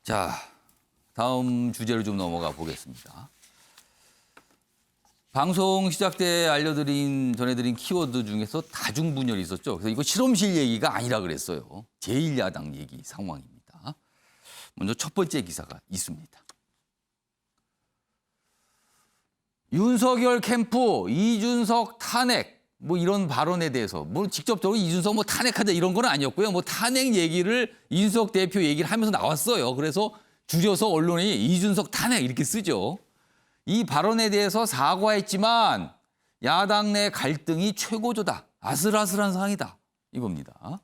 자, 다음 주제로 좀 넘어가 보겠습니다. 방송 시작 때 전해드린 키워드 중에서 다중분열이 있었죠. 그래서 이거 실험실 얘기가 아니라 그랬어요. 제1야당 얘기 상황입니다. 먼저 첫 번째 기사가 있습니다. 윤석열 캠프 이준석 탄핵 뭐 이런 발언에 대해서 뭐 직접적으로 이준석 뭐 탄핵하자 이런 건 아니었고요. 뭐 탄핵 얘기를 이준석 대표 얘기를 하면서 나왔어요. 그래서 줄여서 언론이 이준석 탄핵 이렇게 쓰죠. 이 발언에 대해서 사과했지만 야당 내 갈등이 최고조다. 아슬아슬한 상황이다. 이겁니다.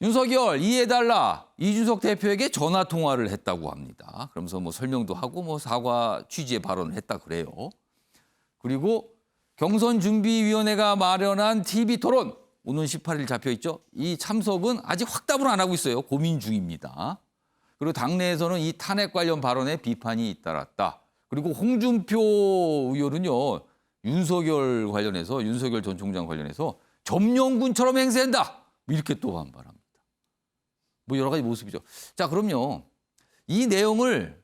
윤석열 이해해달라. 이준석 대표에게 전화 통화를 했다고 합니다. 그러면서 뭐 설명도 하고 뭐 사과 취지의 발언을 했다 그래요. 그리고 경선준비위원회가 마련한 TV 토론 오는 18일 잡혀 있죠. 이 참석은 아직 확답을 안 하고 있어요. 고민 중입니다. 그리고 당내에서는 이 탄핵 관련 발언에 비판이 잇따랐다. 그리고 홍준표 의원은요. 윤석열 전 총장 관련해서 점령군처럼 행세한다. 이렇게 또 반발합니다. 뭐 여러 가지 모습이죠. 자, 그럼요. 이 내용을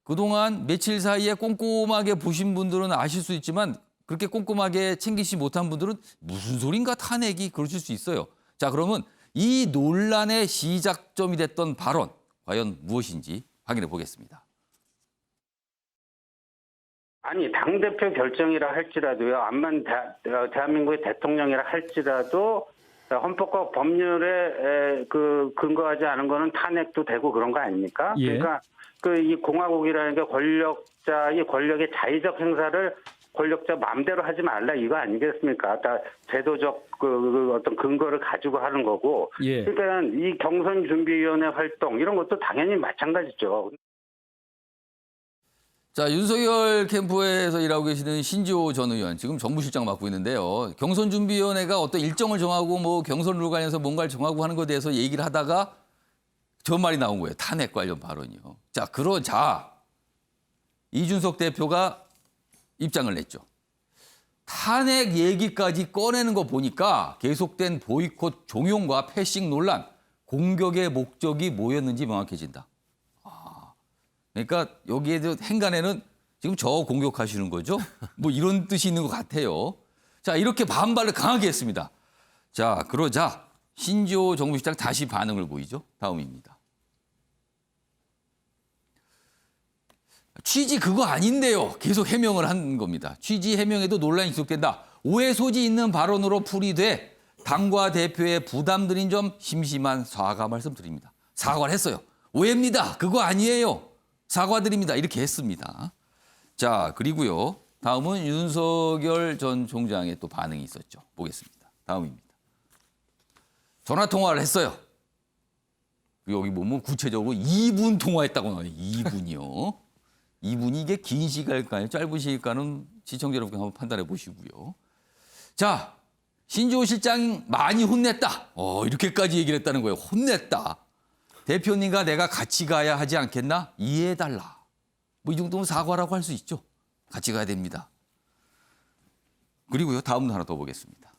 그동안 며칠 사이에 꼼꼼하게 보신 분들은 아실 수 있지만 그렇게 꼼꼼하게 챙기지 못한 분들은 무슨 소린가 탄핵이 그러실 수 있어요. 자, 그러면 이 논란의 시작점이 됐던 발언 과연 무엇인지 확인해 보겠습니다. 아니 당대표 결정이라 할지라도요. 암만 대한민국의 대통령이라 할지라도 헌법과 법률에 근거하지 않은 거는 탄핵도 되고 그런 거 아닙니까? 예. 그러니까 이 공화국이라는 게 권력자의 권력의 자의적 행사를 권력자 마음대로 하지 말라 이거 아니겠습니까? 다 제도적 어떤 근거를 가지고 하는 거고. 예. 그러니까 이 경선준비위원회 활동 이런 것도 당연히 마찬가지죠. 자, 윤석열 캠프에서 일하고 계시는 신지호 전 의원, 지금 정무실장 맡고 있는데요. 경선준비위원회가 어떤 일정을 정하고 뭐 경선 룰 관련해서 뭔가를 정하고 하는 것에 대해서 얘기를 하다가 저 말이 나온 거예요. 탄핵 관련 발언이요. 자, 그러자 이준석 대표가 입장을 냈죠. 탄핵 얘기까지 꺼내는 거 보니까 계속된 보이콧 종용과 패싱 논란, 공격의 목적이 뭐였는지 명확해진다. 그러니까 여기에 행간에는 지금 저 공격하시는 거죠? 뭐 이런 뜻이 있는 것 같아요. 자, 이렇게 반발을 강하게 했습니다. 자, 그러자 신지호 정무실장 다시 반응을 보이죠. 다음입니다. 취지 그거 아닌데요. 계속 해명을 한 겁니다. 취지 해명에도 논란이 지속된다. 오해 소지 있는 발언으로 풀이돼 당과 대표의 부담드린 점 심심한 사과 말씀드립니다. 사과를 했어요. 오해입니다. 그거 아니에요. 사과드립니다. 이렇게 했습니다. 자, 그리고요. 다음은 윤석열 전 총장의 또 반응이 있었죠. 보겠습니다. 다음입니다. 전화 통화를 했어요. 여기 보면 구체적으로 2분 통화했다고 나와요. 2분이요. 2분이 이게 긴 시간일까요? 짧은 시간일까는 시청자 여러분 한번 판단해 보시고요. 자, 신지호 실장 많이 혼냈다. 이렇게까지 얘기를 했다는 거예요. 혼냈다. 대표님과 내가 같이 가야 하지 않겠나? 이해해달라. 뭐 이 정도면 사과라고 할 수 있죠. 같이 가야 됩니다. 그리고요. 다음도 하나 더 보겠습니다.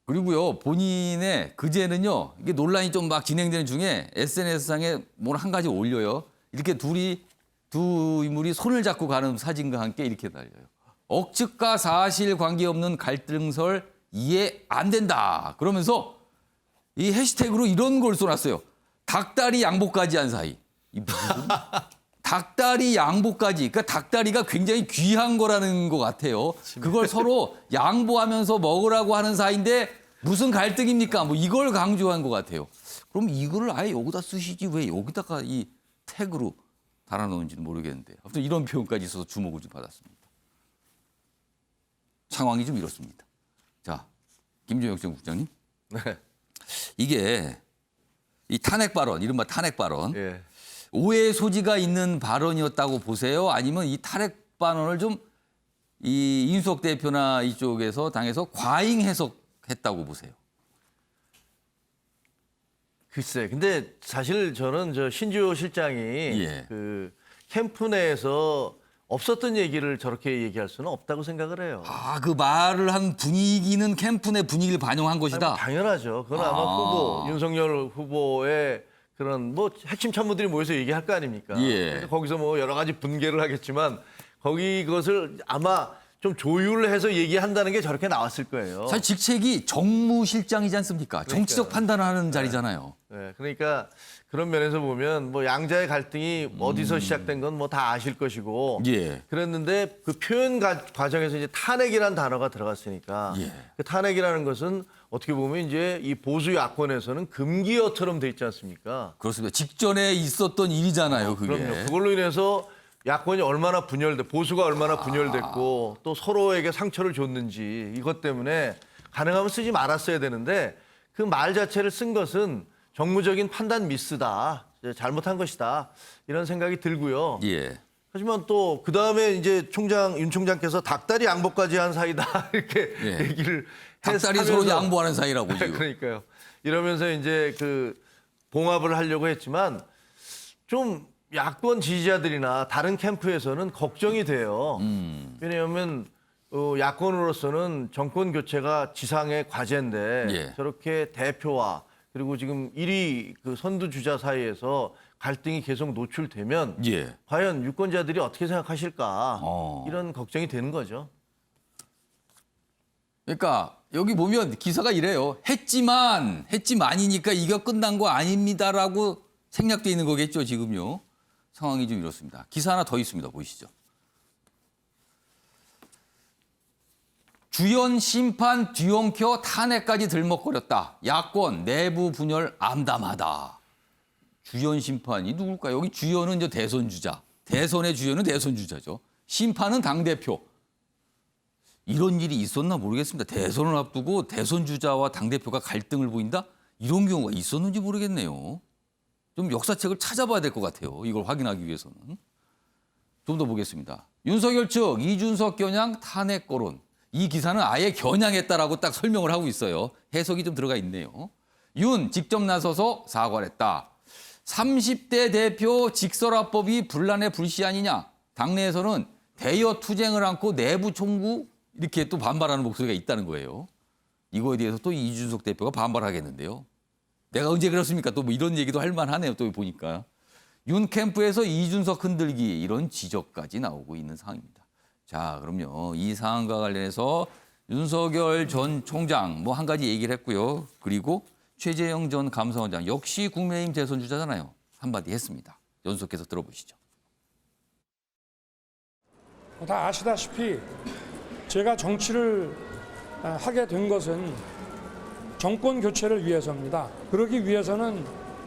그리고요. 본인의 그제는요. 이게 논란이 좀 막 진행되는 중에 SNS상에 뭘 한 가지 올려요. 이렇게 두 인물이 손을 잡고 가는 사진과 함께 이렇게 달려요. 억측과 사실 관계없는 갈등설 이해 안 된다. 그러면서 이 해시태그로 이런 걸 써놨어요. 닭다리 양보까지 한 사이. 닭다리 양보까지. 그러니까 닭다리가 굉장히 귀한 거라는 것 같아요. 그걸 서로 양보하면서 먹으라고 하는 사이인데 무슨 갈등입니까? 뭐 이걸 강조한 것 같아요. 그럼 이거를 아예 여기다 쓰시지 왜 여기다가 이 태그로 달아놓은지는 모르겠는데. 아무튼 이런 표현까지 있어서 주목을 좀 받았습니다. 상황이 좀 이렇습니다. 자, 김종혁 전 국장님. 네. 이게 이 탄핵 발언, 이른바 탄핵 발언, 예. 오해 소지가 있는 발언이었다고 보세요? 아니면 이 탄핵 발언을 좀 이 이준석 대표나 이쪽에서 당에서 과잉 해석했다고 보세요? 글쎄, 근데 사실 저는 신지호 실장이 예. 그 캠프 내에서 없었던 얘기를 저렇게 얘기할 수는 없다고 생각을 해요. 그 말을 한 분위기는 캠프 내 분위기를 반영한 것이다. 당연하죠. 그건 아마 윤석열 후보의 그런 뭐 핵심 참모들이 모여서 얘기할 거 아닙니까? 예. 그래서 거기서 뭐 여러 가지 분개를 하겠지만 거기 그것을 아마 좀 조율해서 얘기한다는 게 저렇게 나왔을 거예요. 사실 직책이 정무실장이지 않습니까? 정치적 판단을 하는 자리잖아요. 네, 그러니까 그런 면에서 보면 뭐 양자의 갈등이 어디서 시작된 건 뭐 다 아실 것이고 예. 그랬는데 그 표현 과정에서 이제 탄핵이라는 단어가 들어갔으니까 예. 그 탄핵이라는 것은 어떻게 보면 이제 이 보수 야권에서는 금기어처럼 돼 있지 않습니까? 그렇습니다. 직전에 있었던 일이잖아요, 그게. 그럼요. 그걸로 인해서 야권이 얼마나 보수가 얼마나 분열됐고 또 서로에게 상처를 줬는지 이것 때문에 가능하면 쓰지 말았어야 되는데 그 말 자체를 쓴 것은 정무적인 판단 미스다. 잘못한 것이다. 이런 생각이 들고요. 예. 하지만 또 그다음에 이제 윤 총장께서 닭다리 양보까지 한 사이다. 이렇게 예. 얘기를 닭다리 하면서 서로 양보하는 사이라고 지금. 그러니까요. 이러면서 이제 그 봉합을 하려고 했지만 좀 야권 지지자들이나 다른 캠프에서는 걱정이 돼요. 왜냐하면 야권으로서는 정권 교체가 지상의 과제인데 예. 저렇게 대표와 그리고 지금 1위 그 선두 주자 사이에서 갈등이 계속 노출되면 예. 과연 유권자들이 어떻게 생각하실까 이런 걱정이 되는 거죠. 그러니까 여기 보면 기사가 이래요. 했지만이니까 이거 끝난 거 아닙니다라고 생략돼 있는 거겠죠, 지금요. 상황이 좀 이렇습니다. 기사 하나 더 있습니다. 보이시죠? 주연 심판 뒤엉켜 탄핵까지 들먹거렸다. 야권 내부 분열 암담하다. 주연 심판이 누굴까요? 여기 주연은 이제 대선 주자. 대선의 주연은 대선 주자죠. 심판은 당대표. 이런 일이 있었나 모르겠습니다. 대선을 앞두고 대선 주자와 당대표가 갈등을 보인다? 이런 경우가 있었는지 모르겠네요. 좀 역사책을 찾아봐야 될 것 같아요. 이걸 확인하기 위해서는. 좀 더 보겠습니다. 윤석열 측 이준석 겨냥 탄핵 거론. 이 기사는 아예 겨냥했다라고 딱 설명을 하고 있어요. 해석이 좀 들어가 있네요. 윤 직접 나서서 사과를 했다. 30대 대표 직설화법이 분란의 불씨 아니냐. 당내에서는 대여 투쟁을 안고 내부 총구 이렇게 또 반발하는 목소리가 있다는 거예요. 이거에 대해서 또 이준석 대표가 반발하겠는데요. 내가 언제 그렇습니까? 또 뭐 이런 얘기도 할 만하네요. 또 보니까. 윤 캠프에서 이준석 흔들기 이런 지적까지 나오고 있는 상황입니다. 자, 그럼요. 이 상황과 관련해서 윤석열 전 총장 뭐 한 가지 얘기를 했고요. 그리고 최재형 전 감사원장 역시 국민의힘 대선 주자잖아요. 한마디 했습니다. 연속해서 들어보시죠. 다 아시다시피 제가 정치를 하게 된 것은 정권 교체를 위해서입니다. 그러기 위해서는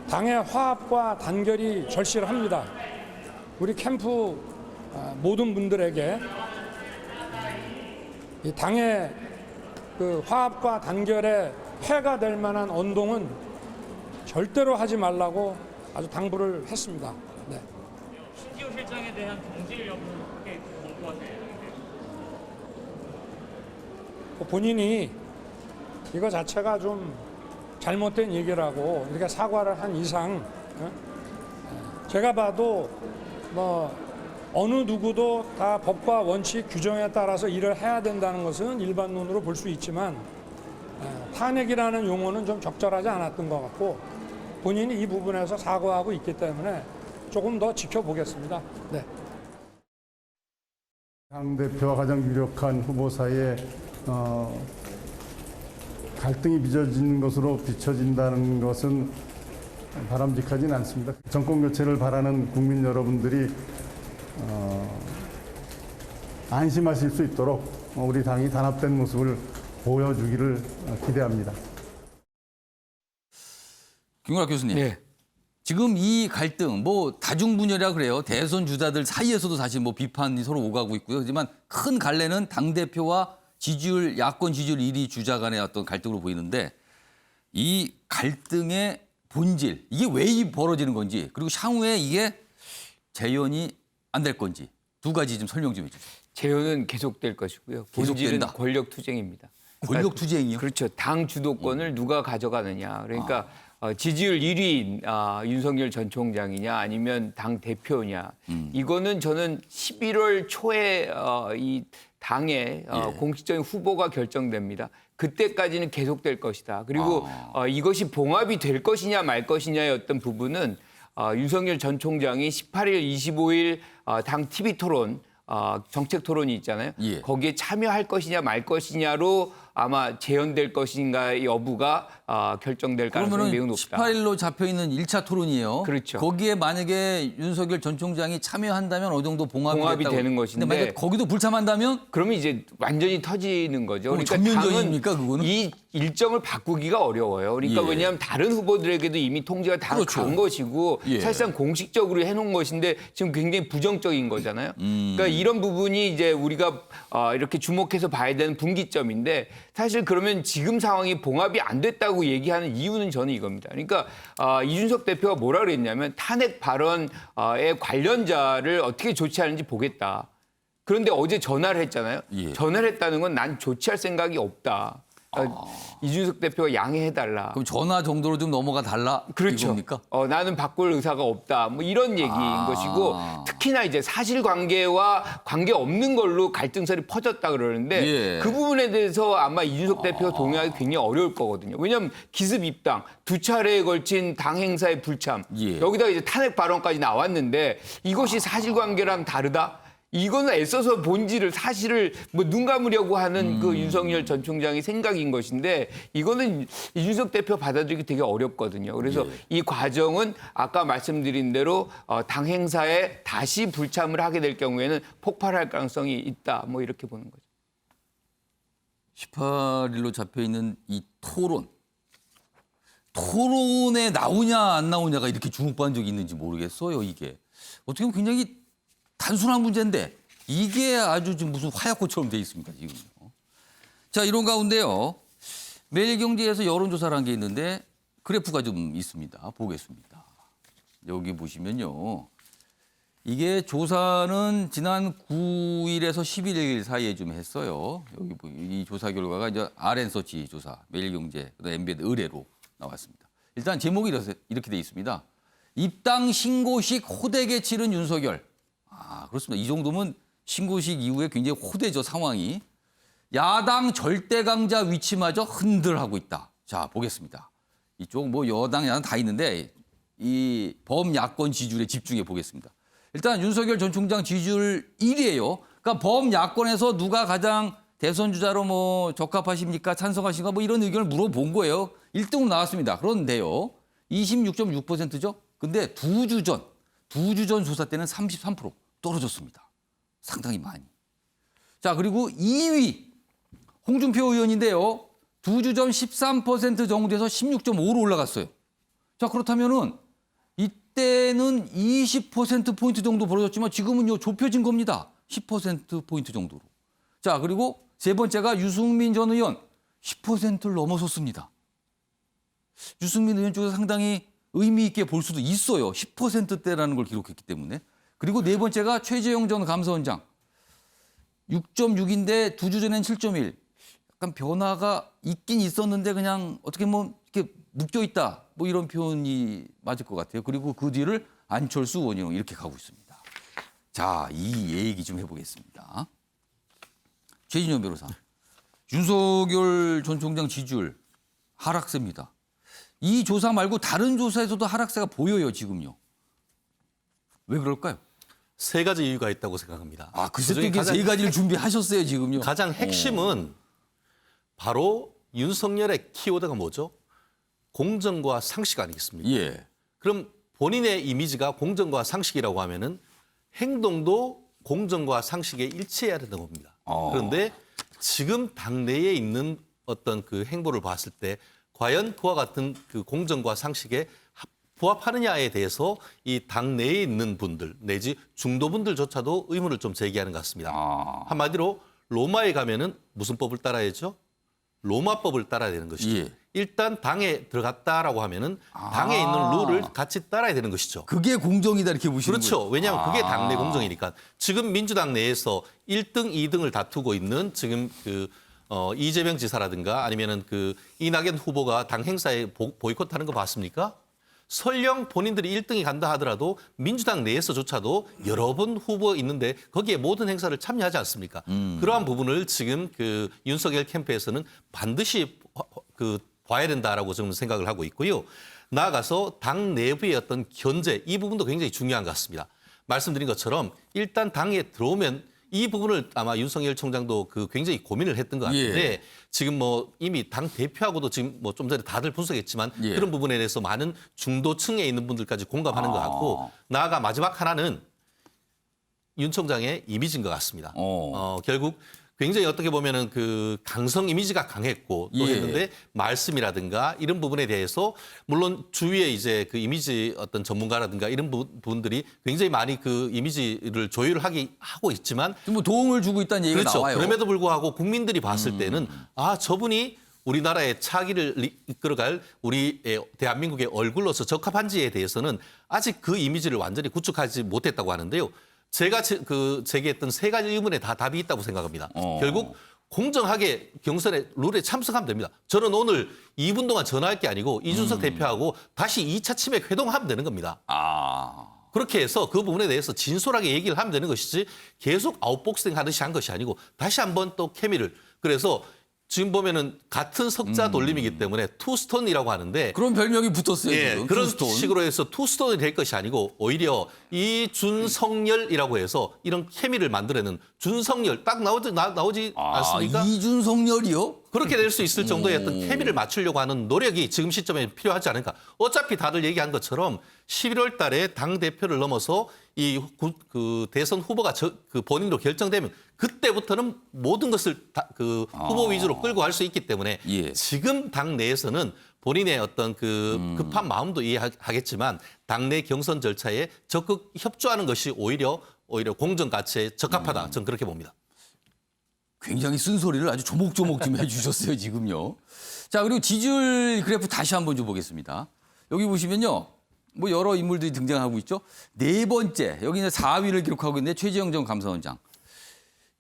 당의 화합과 단결이 절실합니다. 우리 캠프 모든 분들에게 이 당의 그 화합과 단결에 해가 될 만한 언동은 절대로 하지 말라고 아주 당부를 했습니다. 네. 신지호 실장에 대한 경질 여부는 어떻게 공부하세요? 본인이 이거 자체가 좀 잘못된 얘기라고 이렇게 사과를 한 이상 제가 봐도 뭐 어느 누구도 다 법과 원칙 규정에 따라서 일을 해야 된다는 것은 일반론으로 볼 수 있지만 탄핵이라는 용어는 좀 적절하지 않았던 것 같고 본인이 이 부분에서 사과하고 있기 때문에 조금 더 지켜보겠습니다. 네. 당대표와 가장 유력한 후보 사이에 갈등이 빚어지는 것으로 비춰진다는 것은 바람직하지는 않습니다. 정권 교체를 바라는 국민 여러분들이 안심하실 수 있도록 우리 당이 단합된 모습을 보여주기를 기대합니다. 김구락 교수님. 네. 지금 이 갈등, 뭐 다중분열이라 그래요. 대선 주자들 사이에서도 사실 뭐 비판이 서로 오가고 있고요. 하지만 큰 갈래는 당대표와 야권 지지율 1위 주자 간의 어떤 갈등으로 보이는데 이 갈등의 본질, 이게 왜 벌어지는 건지 그리고 향후에 이게 재연이 안 될 건지 두 가지 좀 설명 좀 해주세요. 재연은 계속될 것이고요. 본질은 계속된다. 권력 투쟁입니다. 권력 투쟁이요? 그렇죠. 당 주도권을 누가 가져가느냐. 그러니까 지지율 1위 윤석열 전 총장이냐 아니면 당 대표냐. 이거는 저는 11월 초에 이 당의 예. 공식적인 후보가 결정됩니다. 그때까지는 계속될 것이다. 그리고 이것이 봉합이 될 것이냐 말 것이냐의 어떤 부분은 윤석열 전 총장이 18일, 25일 당 TV 토론 정책 토론이 있잖아요. 예. 거기에 참여할 것이냐 말 것이냐로 아마 재연될 것인가 여부가 결정될 가능성이 매우 그러면은 높다. 18일로 잡혀 있는 1차 토론이에요. 그렇죠. 거기에 만약에 윤석열 전 총장이 참여한다면 어느 정도 봉합이 됐다고. 되는 것인데 근데 만약에 거기도 불참한다면 그러면 이제 완전히 터지는 거죠. 그럼 그러니까 전면전입니까, 당은 그거는? 이 일정을 바꾸기가 어려워요. 그러니까 예. 왜냐하면 다른 후보들에게도 이미 통지가 다 그렇죠. 간 것이고 예. 사실상 공식적으로 해놓은 것인데 지금 굉장히 부정적인 거잖아요. 그러니까 이런 부분이 이제 우리가 이렇게 주목해서 봐야 되는 분기점인데 사실 그러면 지금 상황이 봉합이 안 됐다고 얘기하는 이유는 저는 이겁니다. 그러니까 이준석 대표가 뭐라 그랬냐면 탄핵 발언에 관련자를 어떻게 조치하는지 보겠다. 그런데 어제 전화를 했잖아요. 예. 전화를 했다는 건 난 조치할 생각이 없다. 이준석 대표가 양해해달라. 그럼 전화 정도로 좀 넘어가 달라. 그렇죠. 이겁니까? 나는 바꿀 의사가 없다. 뭐 이런 얘기인 것이고 특히나 이제 사실관계와 관계 없는 걸로 갈등설이 퍼졌다 그러는데 예. 그 부분에 대해서 아마 이준석 대표가 동의하기 굉장히 어려울 거거든요. 왜냐하면 기습 입당, 2차례에 걸친 당 행사의 불참, 예. 여기다가 이제 탄핵 발언까지 나왔는데 이것이 사실관계랑 다르다? 이거는 애써서 본질을 사실을 뭐 눈 감으려고 하는 그 윤석열 전 총장의 생각인 것인데 이거는 이준석 대표 받아들이기 되게 어렵거든요. 그래서 예. 이 과정은 아까 말씀드린 대로 당 행사에 다시 불참을 하게 될 경우에는 폭발할 가능성이 있다. 뭐 이렇게 보는 거죠. 18일로 잡혀 있는 이 토론에 나오냐 안 나오냐가 이렇게 주목받은 적이 있는지 모르겠어요. 이게 어떻게 보면 굉장히 단순한 문제인데 이게 아주 지금 무슨 화약고처럼 돼 있습니다. 지금. 자, 이런 가운데요. 매일경제에서 여론조사를 한 게 있는데 그래프가 좀 있습니다. 보겠습니다. 여기 보시면요. 이게 조사는 지난 9일에서 11일 사이에 좀 했어요. 여기 이 조사 결과가 이제 RN서치 조사, 매일경제, MBN 의뢰로 나왔습니다. 일단 제목이 이렇게 돼 있습니다. 입당 신고식 호되게 치른 윤석열. 그렇습니다. 이 정도면 신고식 이후에 굉장히 호되죠, 상황이. 야당 절대 강자 위치마저 흔들하고 있다. 자, 보겠습니다. 이쪽 뭐 여당, 야당 다 있는데 이 범야권 지지율에 집중해 보겠습니다. 일단 윤석열 전 총장 지지율 1위예요. 그러니까 범야권에서 누가 가장 대선 주자로 뭐 적합하십니까? 찬성하십니까? 뭐 이런 의견을 물어본 거예요. 1등으로 나왔습니다. 그런데요. 26.6%죠. 근데 두 주 전 조사 때는 33% 떨어졌습니다. 상당히 많이. 자, 그리고 2위 홍준표 의원인데요. 두 주 전 13% 정도에서 16.5로 올라갔어요. 자, 그렇다면은 이때는 20%포인트 정도 벌어졌지만 지금은요, 좁혀진 겁니다. 10%포인트 정도로. 자, 그리고 세 번째가 유승민 전 의원 10%를 넘어섰습니다. 유승민 의원 쪽에서 상당히 의미 있게 볼 수도 있어요. 10%대라는 걸 기록했기 때문에. 그리고 네 번째가 최재형 전 감사원장 6.6인데 두 주 전엔 7.1. 약간 변화가 있긴 있었는데 그냥 어떻게 뭐 이렇게 묶여 있다. 뭐 이런 표현이 맞을 것 같아요. 그리고 그 뒤를 안철수, 원희룡 이렇게 가고 있습니다. 자, 이 얘기 좀 해보겠습니다. 최진영 변호사. 윤석열 전 총장 지지율 하락세입니다. 이 조사 말고 다른 조사에서도 하락세가 보여요, 지금요. 왜 그럴까요? 세 가지 이유가 있다고 생각합니다. 글쎄 또 그중에 이게 세 가지를 준비하셨어요, 지금요. 가장 핵심은 바로 윤석열의 키워드가 뭐죠? 공정과 상식 아니겠습니까? 예. 그럼 본인의 이미지가 공정과 상식이라고 하면은 행동도 공정과 상식에 일치해야 되는 겁니다. 그런데 지금 당내에 있는 어떤 그 행보를 봤을 때 과연 그와 같은 그 공정과 상식에 부합하느냐에 대해서 이 당내에 있는 분들 내지 중도분들조차도 의문을 좀 제기하는 것 같습니다. 한마디로 로마에 가면은 무슨 법을 따라야죠? 로마법을 따라야 되는 것이죠. 예. 일단 당에 들어갔다라고 하면은 당에 있는 룰을 같이 따라야 되는 것이죠. 그게 공정이다 이렇게 보시는 거예요. 그렇죠. 왜냐하면 그게 당내 공정이니까. 지금 민주당 내에서 1등, 2등을 다투고 있는 지금 이재명 지사라든가 아니면은 이낙연 후보가 당 행사에 보이콧하는 거 봤습니까? 설령 본인들이 1등이 간다 하더라도 민주당 내에서조차도 여러 번 후보 있는데 거기에 모든 행사를 참여하지 않습니까? 그러한 부분을 지금 그 윤석열 캠프에서는 반드시 봐야 된다라고 저는 생각을 하고 있고요. 나아가서 당 내부의 어떤 견제 이 부분도 굉장히 중요한 것 같습니다. 말씀드린 것처럼 일단 당에 들어오면 이 부분을 아마 윤석열 총장도 굉장히 고민을 했던 것 같은데 지금 뭐 이미 당 대표하고도 지금 뭐 좀 전에 다들 분석했지만 그런 부분에 대해서 많은 중도층에 있는 분들까지 공감하는 것 같고 나아가 마지막 하나는 윤 총장의 이미지인 것 같습니다. 결국 굉장히 어떻게 보면은 강성 이미지가 강했고 또 했는데 말씀이라든가 이런 부분에 대해서 물론 주위에 이제 이미지 어떤 전문가라든가 이런 분들이 굉장히 많이 이미지를 조율을 하고 있지만 뭐 도움을 주고 있다는 얘기가 그렇죠. 나와요. 그럼에도 불구하고 국민들이 봤을 때는 저분이 우리나라의 차기를 이끌어갈 우리 대한민국의 얼굴로서 적합한지에 대해서는 아직 그 이미지를 완전히 구축하지 못했다고 하는데요. 제가 제기했던 세 가지 의문에 다 답이 있다고 생각합니다. 결국 공정하게 경선에 룰에 참석하면 됩니다. 저는 오늘 2분 동안 전화할 게 아니고 이준석 대표하고 다시 2차 치맥 회동하면 되는 겁니다. 그렇게 해서 그 부분에 대해서 진솔하게 얘기를 하면 되는 것이지 계속 아웃복싱 하듯이 한 것이 아니고 다시 한번 또 케미를 그래서 지금 보면은 같은 석자 돌림이기 때문에 투스톤이라고 하는데 그런 별명이 붙었어요. 지금. 그런 투스톤. 식으로 해서 투스톤이 될 것이 아니고 오히려 이준석열이라고 해서 이런 케미를 만들어내는 준석열 딱 나오지 않습니까? 이준석열이요? 그렇게 될 수 있을 정도의 어떤 케미를 맞추려고 하는 노력이 지금 시점에 필요하지 않을까. 어차피 다들 얘기한 것처럼 11월 달에 당대표를 넘어서 대선 후보가 본인으로 결정되면 그때부터는 모든 것을 후보 위주로 끌고 갈 수 있기 때문에 지금 당 내에서는 본인의 어떤 급한 마음도 이해하겠지만 당내 경선 절차에 적극 협조하는 것이 오히려 공정 가치에 적합하다. 저는 그렇게 봅니다. 굉장히 쓴소리를 아주 조목조목 좀 해주셨어요, 지금요. 자, 그리고 지지율 그래프 다시 한번 좀 보겠습니다. 여기 보시면요. 뭐 여러 인물들이 등장하고 있죠. 네 번째, 여기 이제 4위를 기록하고 있는데 최재형 전 감사원장.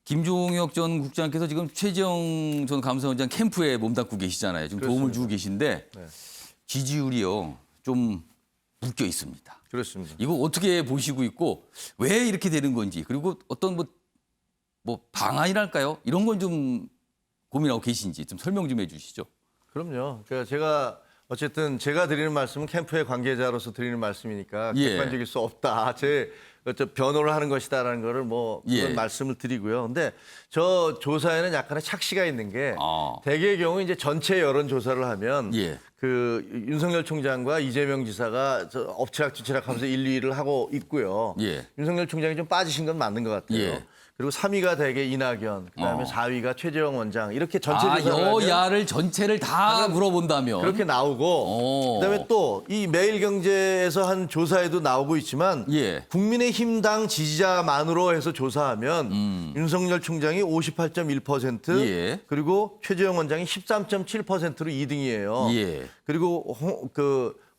김종혁 전 국장께서 지금 최재형 전 감사원장 캠프에 몸담고 계시잖아요. 지금 도움을 주고 계신데 지지율이요. 좀 묶여 있습니다. 그렇습니다. 이거 어떻게 보시고 있고 왜 이렇게 되는 건지 그리고 어떤 뭐 방안이랄까요? 이런 걸 좀 고민하고 계신지 좀 설명 좀 해주시죠. 그럼요. 그러니까 제가 어쨌든 제가 드리는 말씀은 캠프의 관계자로서 드리는 말씀이니까 객관적일 수 없다. 제 변호를 하는 것이다라는 거를 그런 말씀을 드리고요. 근데 저 조사에는 약간의 착시가 있는 게 대개의 경우 이제 전체 여론 조사를 하면 윤석열 총장과 이재명 지사가 엎치락뒤치락하면서 1, 2위를 하고 있고요. 윤석열 총장이 좀 빠지신 건 맞는 것 같아요. 그리고 3위가 대개 이낙연, 그다음에 4위가 최재형 원장 이렇게 전체 조사를 여야를 전체를 다 물어본다면 그렇게 나오고 그다음에 또 이 매일경제에서 한 조사에도 나오고 있지만 국민의힘당 지지자만으로 해서 조사하면 윤석열 총장이 58.1% 그리고 최재형 원장이 13.7%로 2등이에요. 그리고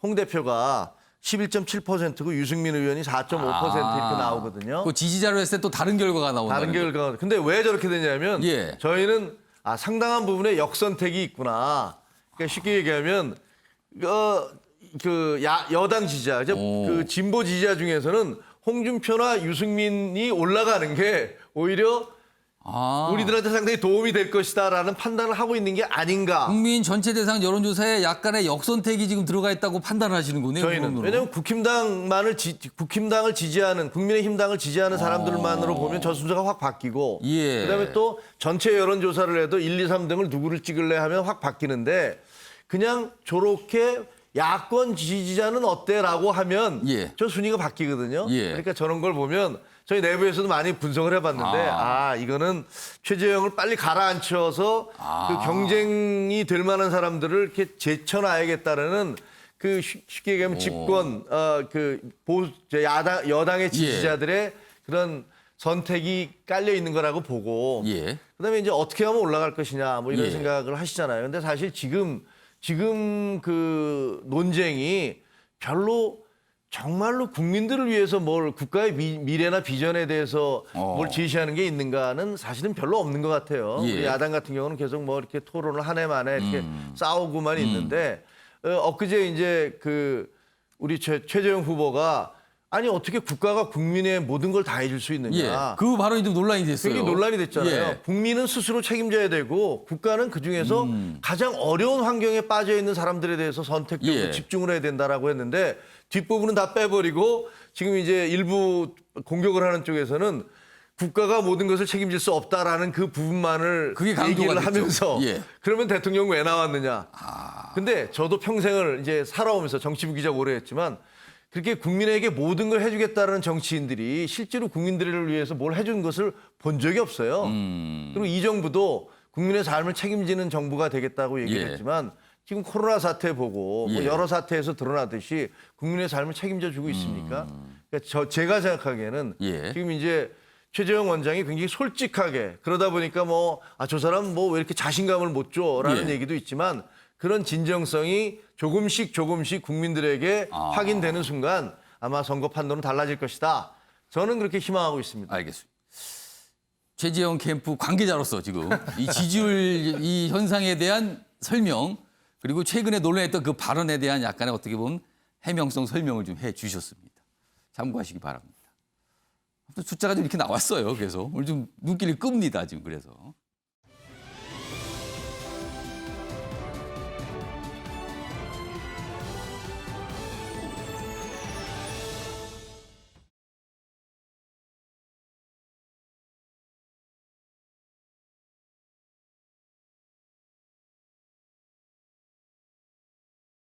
홍 대표가 11.7%고 유승민 의원이 4.5% 이렇게 나오거든요. 그 지지자로 했을 때 또 다른 결과가 나온다. 다른 결과가. 근데 왜 저렇게 되냐면 저희는 상당한 부분에 역선택이 있구나. 그러니까 쉽게 얘기하면 여당 지지자, 진보 지지자 중에서는 홍준표나 유승민이 올라가는 게 오히려 우리들한테 상당히 도움이 될 것이다라는 판단을 하고 있는 게 아닌가. 국민 전체 대상 여론조사에 약간의 역선택이 지금 들어가 있다고 판단하시는 거네요. 저희는. 왜냐하면 국힘당을 지지하는 국민의힘당을 지지하는 사람들만으로 보면 저 순서가 확 바뀌고 그다음에 또 전체 여론조사를 해도 1, 2, 3등을 누구를 찍을래 하면 확 바뀌는데 그냥 저렇게 야권 지지자는 어때라고 하면 저 순위가 바뀌거든요. 그러니까 저런 걸 보면 저희 내부에서도 많이 분석을 해봤는데 이거는 최재형을 빨리 가라앉혀서 그 경쟁이 될 만한 사람들을 이렇게 제쳐놔야겠다라는 쉽게 얘기하면 집권 여당의 지지자들의 그런 선택이 깔려 있는 거라고 보고 그다음에 이제 어떻게 하면 올라갈 것이냐 뭐 이런 생각을 하시잖아요. 근데 사실 지금 그 논쟁이 별로 정말로 국민들을 위해서 뭘 국가의 미래나 비전에 대해서 뭘 제시하는 게 있는가는 사실은 별로 없는 것 같아요. 우리 야당 같은 경우는 계속 뭐 이렇게 토론을 한 해 만에 이렇게 싸우고만 있는데 엊그제 이제 우리 최재형 후보가 아니 어떻게 국가가 국민의 모든 걸 다 해줄 수 있느냐. 예. 그 발언이 좀 논란이 됐어요. 굉장히 논란이 됐잖아요. 예. 국민은 스스로 책임져야 되고 국가는 그중에서 가장 어려운 환경에 빠져 있는 사람들에 대해서 선택적으로 예. 집중을 해야 된다라고 했는데 뒷부분은 다 빼버리고 지금 이제 일부 공격을 하는 쪽에서는 국가가 모든 것을 책임질 수 없다라는 그 부분만을 그게 강조가 얘기를 됐죠. 하면서 예. 그러면 대통령 왜 나왔느냐. 근데 저도 평생을 이제 살아오면서 정치부 기자 오래 했지만 그렇게 국민에게 모든 걸 해주겠다는 정치인들이 실제로 국민들을 위해서 뭘 해준 것을 본 적이 없어요. 그리고 이 정부도 국민의 삶을 책임지는 정부가 되겠다고 얘기를 예. 했지만 지금 코로나 사태 보고 뭐 예. 여러 사태에서 드러나듯이 국민의 삶을 책임져 주고 있습니까? 그러니까 제가 생각하기에는 예. 지금 이제 최재형 원장이 굉장히 솔직하게 그러다 보니까 뭐 저 사람 뭐 왜 이렇게 자신감을 못 줘라는 예. 얘기도 있지만 그런 진정성이 조금씩 국민들에게 확인되는 순간 아마 선거 판도는 달라질 것이다. 저는 그렇게 희망하고 있습니다. 알겠습니다. 최재형 캠프 관계자로서 지금 이 지지율 이 현상에 대한 설명 그리고 최근에 논란했던 그 발언에 대한 약간의 어떻게 보면 해명성 설명을 좀 해 주셨습니다. 참고하시기 바랍니다. 숫자가 좀 이렇게 나왔어요. 그래서 오늘 좀 눈길이 끕니다. 지금 그래서.